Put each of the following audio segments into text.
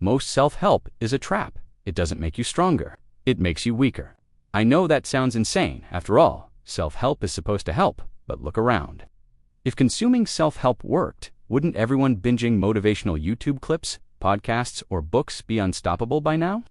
Most self-help is a trap. It doesn't make you stronger. It makes you weaker. I know that sounds insane. After all, self-help is supposed to help, but look around. If consuming self-help worked, wouldn't everyone binging motivational YouTube clips, podcasts, or books be unstoppable by now?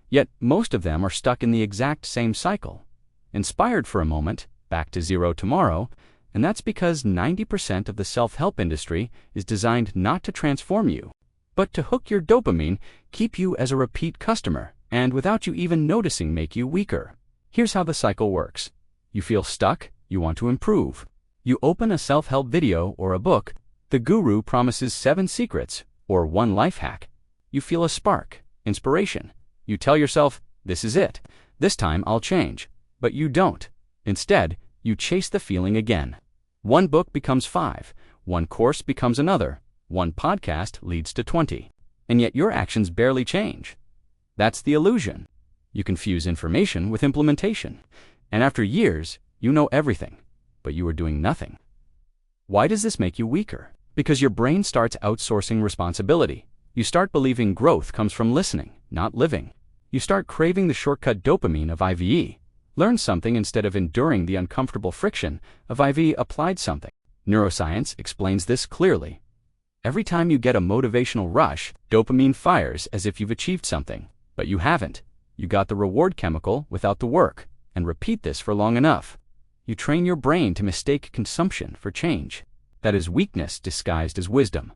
Yet most of them are stuck in the exact same cycle. Inspired for a moment, back to zero tomorrow, and that's because 90% of the self-help industry is designed not to transform you, but to hook your dopamine, keep you as a repeat customer, and without you even noticing make you weaker. Here's how the cycle works. You feel stuck, you want to improve. You open a self-help video or a book, the guru promises 7 secrets or 1 life hack. You feel a spark, inspiration. You tell yourself, this is it. This time I'll change. But you don't. Instead, you chase the feeling again. 1 book becomes 5. 1 course becomes another. 1 podcast leads to 20. And yet your actions barely change. That's the illusion. You confuse information with implementation. And after years, you know everything, but you are doing nothing. Why does this make you weaker? Because your brain starts outsourcing responsibility. You start believing growth comes from listening, not living. You start craving the shortcut dopamine of IVE. Learn something instead of enduring the uncomfortable friction of IV applied something. Neuroscience explains this clearly. Every time you get a motivational rush, dopamine fires as if you've achieved something. But you haven't. You got the reward chemical without the work. And repeat this for long enough. You train your brain to mistake consumption for change. That is weakness disguised as wisdom.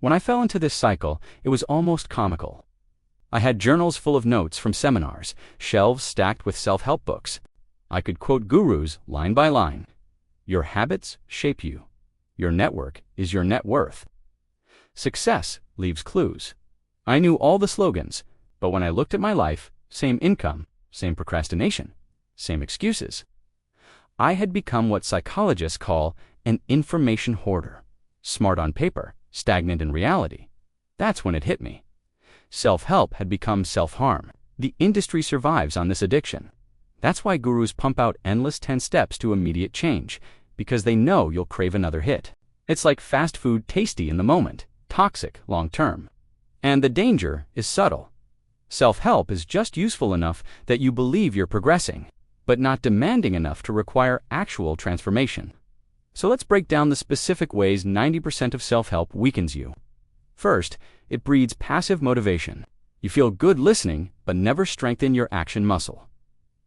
When I fell into this cycle, it was almost comical. I had journals full of notes from seminars, shelves stacked with self-help books. I could quote gurus line by line. Your habits shape you. Your network is your net worth. Success leaves clues. I knew all the slogans, but when I looked at my life, same income, same procrastination, same excuses. I had become what psychologists call an information hoarder. Smart on paper, stagnant in reality. That's when it hit me. Self-help had become self-harm. The industry survives on this addiction. That's why gurus pump out endless 10 steps to immediate change, because they know you'll crave another hit. It's like fast food, tasty in the moment, toxic long-term. And the danger is subtle. Self-help is just useful enough that you believe you're progressing, but not demanding enough to require actual transformation. So let's break down the specific ways 90% of self-help weakens you. First, it breeds passive motivation. You feel good listening, but never strengthen your action muscle.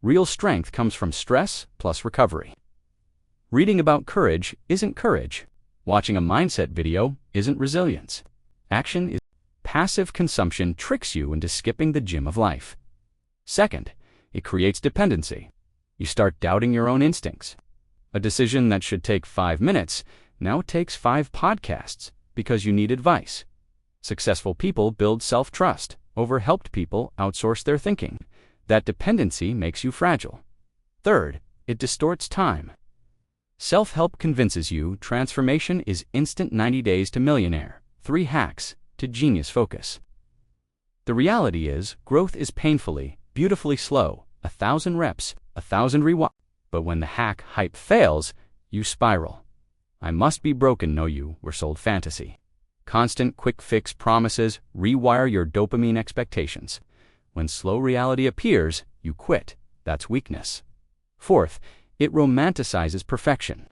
Real strength comes from stress plus recovery. Reading about courage isn't courage. Watching a mindset video isn't resilience. Action is passive consumption tricks you into skipping the gym of life. Second, it creates dependency. You start doubting your own instincts. A decision that should take 5 minutes now takes 5 podcasts because you need advice. Successful people build self-trust. Overhelped people outsource their thinking. That dependency makes you fragile. Third, it distorts time. Self-help convinces you transformation is instant 90 days to millionaire, 3 hacks to genius focus. The reality is, growth is painfully, beautifully slow, 1,000 reps, 1,000 rewatch. But when the hack hype fails, you spiral. I must be broken, no, you were sold fantasy. Constant quick fix promises rewire your dopamine expectations. When slow reality appears, you quit. That's weakness. Fourth, it romanticizes perfection.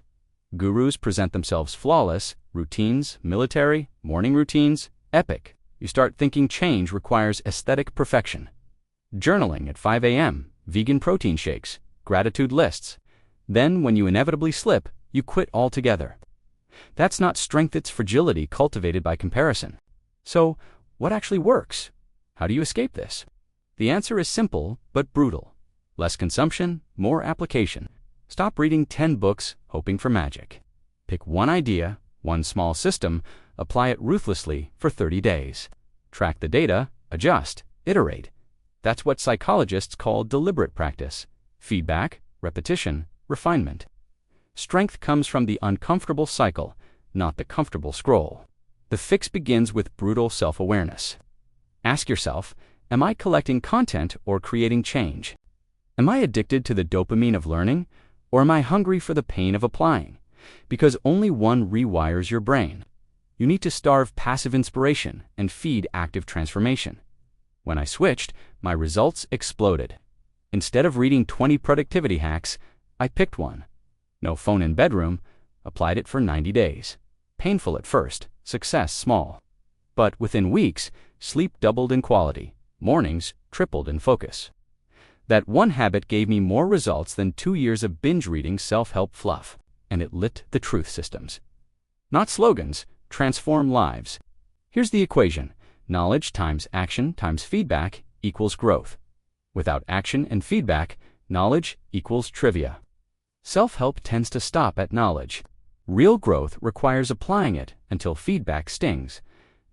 Gurus present themselves flawless, routines, military, morning routines, epic. You start thinking change requires aesthetic perfection. Journaling at 5 a.m., vegan protein shakes, gratitude lists. Then, when you inevitably slip, you quit altogether. That's not strength, it's fragility cultivated by comparison. So, what actually works? How do you escape this? The answer is simple but brutal. Less consumption, more application. Stop reading 10 books hoping for magic. Pick one idea, one small system, apply it ruthlessly for 30 days. Track the data, adjust, iterate. That's what psychologists call deliberate practice. Feedback, repetition, refinement. Strength comes from the uncomfortable cycle, not the comfortable scroll. The fix begins with brutal self-awareness. Ask yourself, am I collecting content or creating change? Am I addicted to the dopamine of learning, or am I hungry for the pain of applying? Because only one rewires your brain. You need to starve passive inspiration and feed active transformation. When I switched, my results exploded. Instead of reading 20 productivity hacks, I picked one. No phone in bedroom, applied it for 90 days. Painful at first, success small. But within weeks, sleep doubled in quality, mornings tripled in focus. That one habit gave me more results than 2 years of binge reading self-help fluff, and it lit the truth systems. Not slogans, transform lives. Here's the equation: knowledge times action times feedback equals growth. Without action and feedback, knowledge equals trivia. Self-help tends to stop at knowledge. Real growth requires applying it until feedback stings.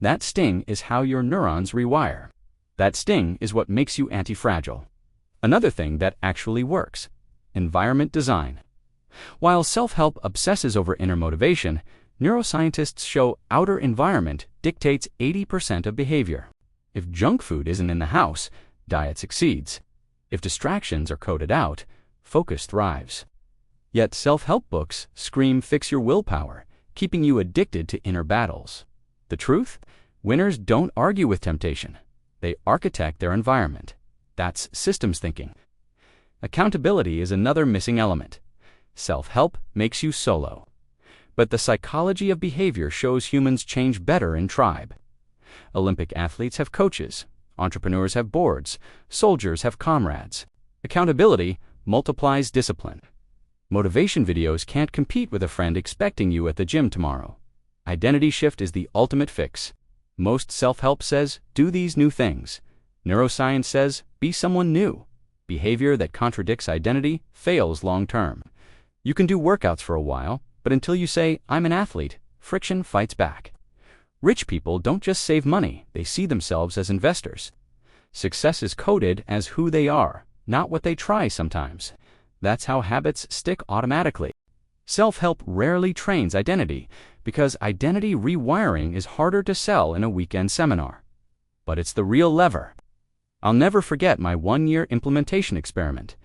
That sting is how your neurons rewire. That sting is what makes you anti-fragile. Another thing that actually works: environment design. While self-help obsesses over inner motivation, neuroscientists show outer environment dictates 80% of behavior. If junk food isn't in the house, diet succeeds. If distractions are coded out, focus thrives. Yet self-help books scream fix your willpower, keeping you addicted to inner battles. The truth? Winners don't argue with temptation. They architect their environment. That's systems thinking. Accountability is another missing element. Self-help makes you solo. But the psychology of behavior shows humans change better in tribe. Olympic athletes have coaches. Entrepreneurs have boards. Soldiers have comrades. Accountability multiplies discipline. Motivation videos can't compete with a friend expecting you at the gym tomorrow. Identity shift is the ultimate fix. Most self-help says, do these new things. Neuroscience says, be someone new. Behavior that contradicts identity fails long-term. You can do workouts for a while, but until you say, I'm an athlete, friction fights back. Rich people don't just save money, they see themselves as investors. Success is coded as who they are, not what they try sometimes. That's how habits stick automatically. Self-help rarely trains identity, because identity rewiring is harder to sell in a weekend seminar. But it's the real lever. I'll never forget my 1-year implementation experiment.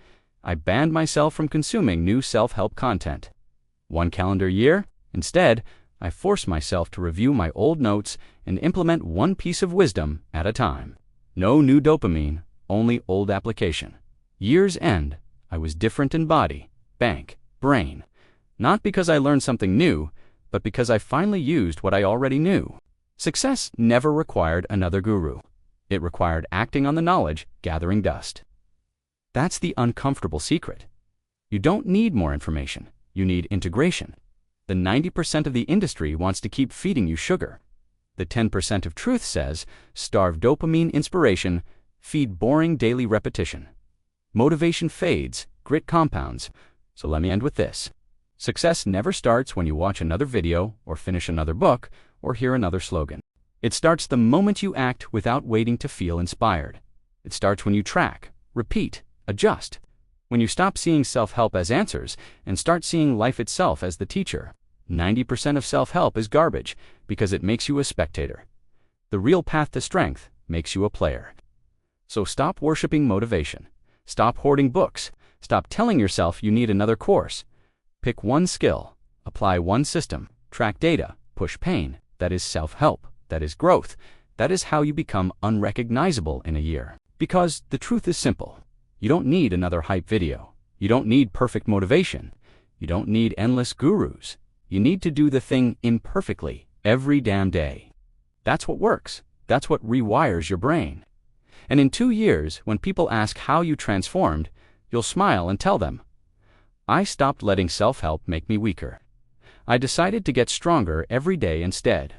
I banned myself from consuming new self-help content. 1 calendar year, instead, I forced myself to review my old notes and implement one piece of wisdom at a time. No new dopamine, only old application. Year's end, I was different in body, bank, brain. Not because I learned something new, but because I finally used what I already knew. Success never required another guru. It required acting on the knowledge, gathering dust. That's the uncomfortable secret. You don't need more information. You need integration. The 90% of the industry wants to keep feeding you sugar. The 10% of truth says, starve dopamine inspiration, feed boring daily repetition. Motivation fades, grit compounds. So let me end with this. Success never starts when you watch another video, or finish another book, or hear another slogan. It starts the moment you act without waiting to feel inspired. It starts when you track, repeat, adjust. When you stop seeing self-help as answers and start seeing life itself as the teacher. 90% of self-help is garbage because it makes you a spectator. The real path to strength makes you a player. So stop worshiping motivation. Stop hoarding books. Stop telling yourself you need another course. Pick one skill, apply one system, track data, push pain. That is self-help. That is growth. That is how you become unrecognizable in a year. Because the truth is simple. You don't need another hype video. You don't need perfect motivation. You don't need endless gurus. You need to do the thing imperfectly every damn day. That's what works. That's what rewires your brain. And in 2 years, when people ask how you transformed, you'll smile and tell them, I stopped letting self-help make me weaker. I decided to get stronger every day instead.